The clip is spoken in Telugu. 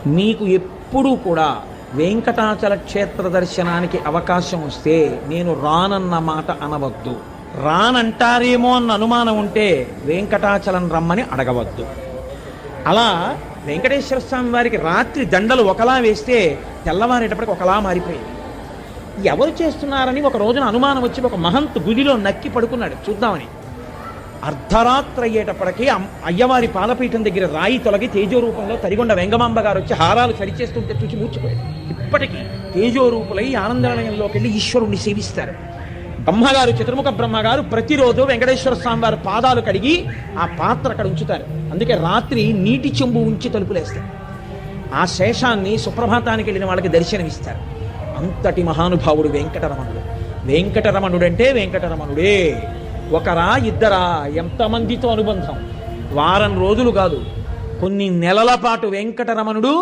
మీకు ఎప్పుడూ కూడా వెంకటాచల క్షేత్ర దర్శనానికి అవకాశం వస్తే నేను రానన్న మాట అనవద్దు. రానంటారేమో అన్న అనుమానం ఉంటే వెంకటాచలం రమ్మని అడగవద్దు. అలా వెంకటేశ్వర స్వామి వారికి రాత్రి దండలు ఒకలా వేస్తే తెల్లవారేటప్పటికి ఒకలా మారిపోయింది. ఎవరు చేస్తున్నారని ఒక రోజున అనుమానం వచ్చి ఒక మహంత్ గుడిలో నక్కి పడుకున్నాడు చూద్దామని. అర్ధరాత్రి అయ్యేటప్పటికీ అయ్యవారి పాలపీఠం దగ్గర రాయి తొలగి తేజోరూపంలో తరిగొండ వెంగమాంబ గారు వచ్చి హారాలు సరిచేస్తుంటే చూసి మూర్చిపోయాడు. ఇప్పటికీ తేజోరూపులై ఆనందనిలయంలోకి వెళ్ళి ఈశ్వరుణ్ణి సేవిస్తారు. బ్రహ్మగారు, చతుర్ముఖ బ్రహ్మగారు ప్రతిరోజు వెంకటేశ్వర స్వామి వారి పాదాలు కడిగి ఆ పాత్ర అక్కడ ఉంచుతారు. అందుకే రాత్రి నీటి చెంబు ఉంచి తలుపులేస్తారు. ఆ శేషాన్ని సుప్రభాతానికి వెళ్ళిన వాళ్ళకి దర్శనమిస్తారు. అంతటి మహానుభావుడు వెంకటరమణుడు. వెంకటరమణుడంటే వెంకటరమణుడే. ఒకరా ఇద్దరా, ఎంతమందితో అనుబంధం. వారం రోజులు కాదు, కొన్ని నెలల పాటు వెంకటరమణుడు